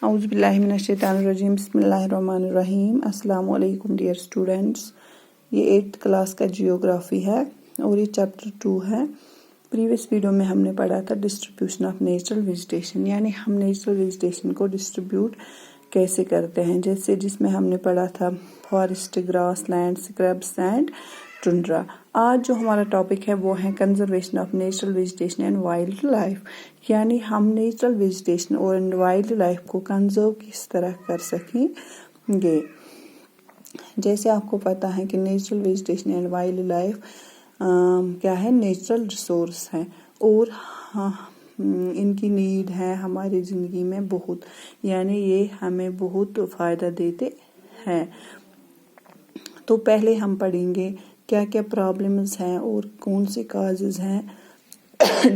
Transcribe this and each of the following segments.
اعوذ باللہ من الشیطان الرجیم بسم اللہ الرحمن الرحیم السلام علیکم ڈیئر اسٹوڈینٹس. یہ 8th کلاس کا جیوگرافی ہے اور یہ چیپٹر 2 ہے. پریویس ویڈیو میں ہم نے پڑھا تھا ڈسٹریبیوشن آف نیچرل ویجیٹیشن، یعنی ہم نیچرل ویجیٹیشن کو ڈسٹریبیوٹ کیسے کرتے ہیں، جس میں ہم نے پڑھا تھا forest, grassland, scrubs and tundra. آج جو ہمارا ٹاپک ہے وہ ہے conservation of natural vegetation and wildlife, یعنی ہم نیچرل ویجیٹیشن اور وائلڈ لائف کو کنزرو کس طرح کر سکیں گے. جیسے آپ کو پتہ ہے کہ natural vegetation and wildlife کیا ہے، نیچرل ریسورس ہے اور ان کی نیڈ ہے ہماری زندگی میں بہت، یعنی یہ ہمیں بہت فائدہ دیتے ہیں. تو پہلے ہم پڑھیں گے کیا کیا پرابلمز ہیں اور کون سے کازز ہیں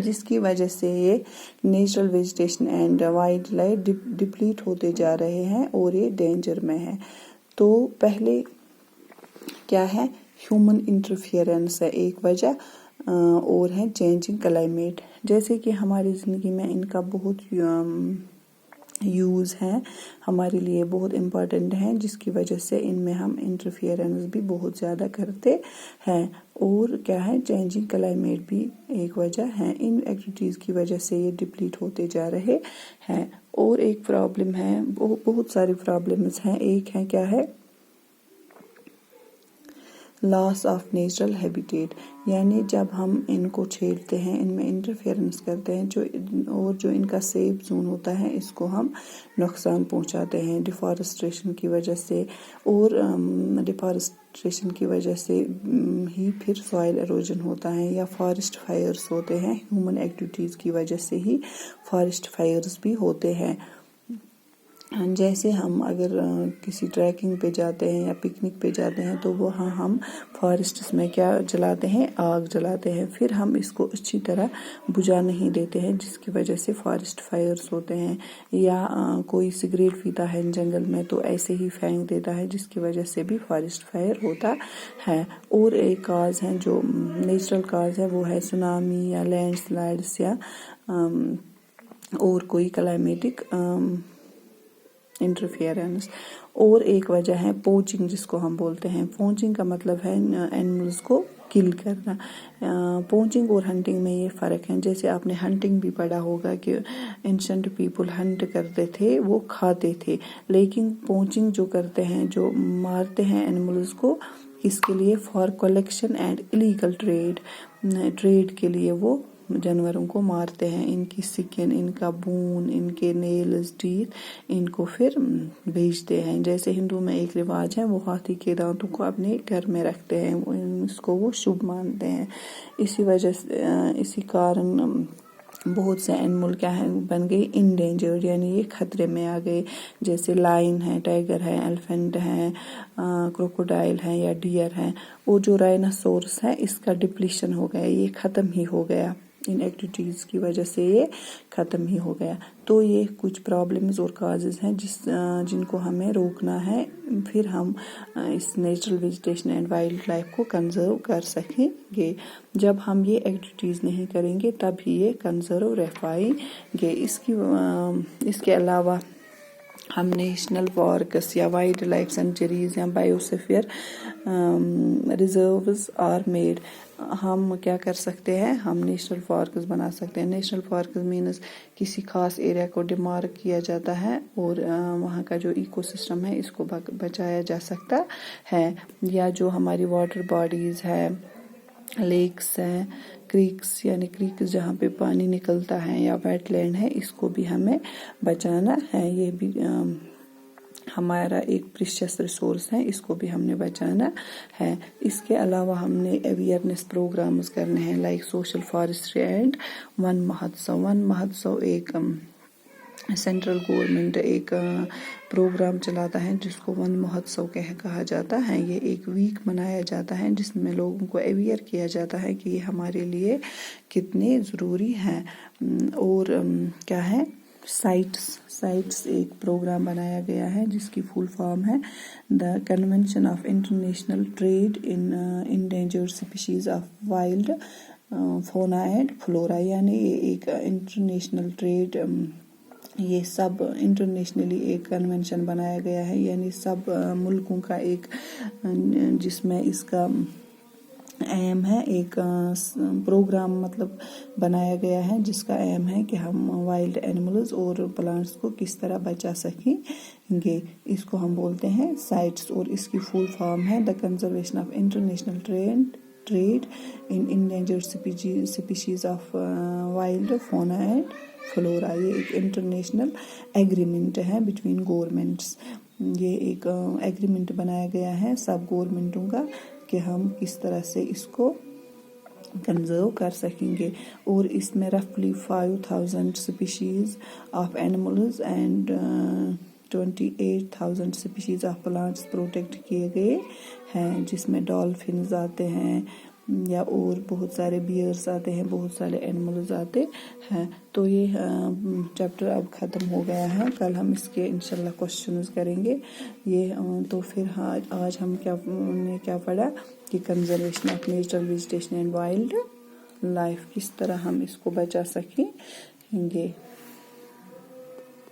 جس کی وجہ سے یہ natural vegetation and wildlife deplete ہوتے جا رہے ہیں اور یہ ڈینجر میں ہے. تو پہلے کیا ہے، ہیومن انٹرفیئرنس ہے ایک وجہ، اور ہے چینجنگ کلائمیٹ. جیسے کہ ہماری زندگی میں ان کا بہت یوز ہے، ہمارے لیے بہت امپورٹنٹ ہیں، جس کی وجہ سے ان میں ہم انٹرفیئرنس بھی بہت زیادہ کرتے ہیں. اور کیا ہے، چینجنگ کلائمیٹ بھی ایک وجہ ہے. ان ایکٹیویٹیز کی وجہ سے یہ ڈپلیٹ ہوتے جا رہے ہیں. اور ایک پرابلم ہے، بہت ساری پرابلمز ہیں. ایک ہے کیا ہے، لاس آف نیچرل ہیبیٹیٹ، یعنی جب ہم ان کو چھیڑتے ہیں، ان میں انٹرفیئرنس کرتے ہیں، جو ان کا سیف زون ہوتا ہے اس کو ہم نقصان پہنچاتے ہیں ڈیفارسٹریشن کی وجہ سے. اور ڈیفارسٹریشن کی وجہ سے ہی پھر سوائل ایروجن ہوتا ہے یا فارسٹ فائرز ہوتے ہیں. ہیومن ایکٹیویٹیز کی وجہ سے ہی فارسٹ فائرز بھی ہوتے ہیں. جیسے ہم اگر کسی ٹریکنگ پہ جاتے ہیں یا پکنک پہ جاتے ہیں تو وہاں ہم فارسٹس میں کیا جلاتے ہیں، آگ جلاتے ہیں. پھر ہم اس کو اچھی طرح بجھا نہیں دیتے ہیں، جس کی وجہ سے فارسٹ فائرز ہوتے ہیں. یا کوئی سگریٹ پیتا ہے جنگل میں تو ایسے ہی پھینک دیتا ہے، جس کی وجہ سے بھی فارسٹ فائر ہوتا ہے. اور ایک کاز ہے جو نیچرل کاز ہے، وہ ہے سونامی یا لینڈ سلائڈس یا اور کوئی کلائمیٹک انٹرفیئرنس. اور ایک وجہ ہے پوچنگ، جس کو ہم بولتے ہیں. پوچنگ کا مطلب ہے اینیملز کو کل کرنا. پوچنگ اور ہنٹنگ میں یہ فرق ہے. جیسے آپ نے ہنٹنگ بھی پڑھا ہوگا کہ اینشنٹ پیپل ہنٹ کرتے تھے، وہ کھاتے تھے، لیکن پوچنگ جو کرتے ہیں، جو مارتے ہیں اینیملز کو، اس کے لیے for collection and illegal trade کے لیے وہ جانوروں کو مارتے ہیں. ان کی سکن، ان کا بون، ان کے نیلز، ٹیتھ، ان کو پھر بیچتے ہیں. جیسے ہندو میں ایک رواج ہے، وہ ہاتھی کے دانتوں کو اپنے گھر میں رکھتے ہیں، اس کو وہ شبھ مانتے ہیں. اسی وجہ سے اسی کارن بہت سے اینیمل کیا ہے بن گئے انڈینجرڈ، یعنی یہ خطرے میں آ گئے. جیسے لائن ہے، ٹائیگر ہے، ایلیفینٹ ہے، کروکوڈائل ہے یا ڈیئر ہے. اور جو رائناسورس ہے، اس کا ڈپلیشن ہو گیا، یہ ختم ہی ہو گیا. ان ایکٹیویٹیز کی وجہ سے یہ ختم ہی ہو گیا. تو یہ کچھ پرابلمز اور کازز ہیں جن کو ہمیں روکنا ہے، پھر ہم اس natural vegetation and wildlife کو کنزرو کر سکیں گے. جب ہم یہ ایکٹیویٹیز نہیں کریں گے تب ہی یہ کنزرو رہ پائیں گے. اس کے علاوہ ہم نیشنل پارکس یا وائلڈ لائف سینچریز یا بائیوسفیئر ریزروز آر میڈ. ہم کیا کر سکتے ہیں، ہم نیشنل پارکس بنا سکتے ہیں. نیشنل پارکس مینز کسی خاص ایریا کو ڈیمارک کیا جاتا ہے اور وہاں کا جو ایکو سسٹم ہے اس کو بچایا جا سکتا ہے. یا جو ہماری واٹر باڈیز ہے، لیکس ہیں، کریکس، یعنی کریکس جہاں پہ پانی نکلتا ہے، یا ویٹ لینڈ ہے، اس کو بھی ہمیں بچانا ہے. یہ بھی ہمارا ایک پریشیس ریسورس ہے، اس کو بھی ہم نے بچانا ہے. اس کے علاوہ ہم نے اویئرنیس پروگرامز کرنے ہیں، like social forestry and one Mahotsav. One Mahotsav ایک سینٹرل گورنمنٹ ایک پروگرام چلاتا ہے جس کو ون مہوتسو کہا جاتا ہے. یہ ایک ویک منایا جاتا ہے جس میں لوگوں کو اویئر کیا جاتا ہے کہ یہ ہمارے لیے کتنے ضروری ہیں. اور کیا ہے، سائٹس ایک پروگرام بنایا گیا ہے جس کی فل فارم ہے the convention of international trade in endangered species of wild fauna and flora. یعنی یہ ایک انٹرنیشنل ٹریڈ یہ سب انٹرنیشنلی ایک کنونشن بنایا گیا ہے، یعنی سب ملکوں کا ایک، جس میں اس کا ایم ہے، ایک پروگرام مطلب بنایا گیا ہے جس کا ایم ہے کہ ہم وائلڈ اینیملز اور پلانٹس کو کس طرح بچا سکیں گے۔ اس کو ہم بولتے ہیں سائٹس، اور اس کی فل فارم ہے the conservation of international trade in endangered species of wild fauna and flora. یہ ایک انٹرنیشنل ایگریمنٹ ہے بٹوین گورنمنٹس، یہ ایک ایگریمنٹ بنایا گیا ہے سب گورنمنٹوں کا کہ ہم کس طرح سے اس کو کنزرو کر سکیں گے، اور اس میں رفلی 5000 species of animals and 28,000 species of plants protect کیے گئے ہیں، جس میں ڈالفنز آتے ہیں یا اور بہت سارے بیئرز آتے ہیں، بہت سارے اینیملز آتے ہیں۔ تو یہ چیپٹر اب ختم ہو گیا ہے، کل ہم اس کے انشاءاللہ کوشچنز کریں گے۔ یہ تو پھر آج ہم کیا پڑھا کہ conservation of natural vegetation and wildlife, کس طرح ہم اس کو بچا سکیں گے۔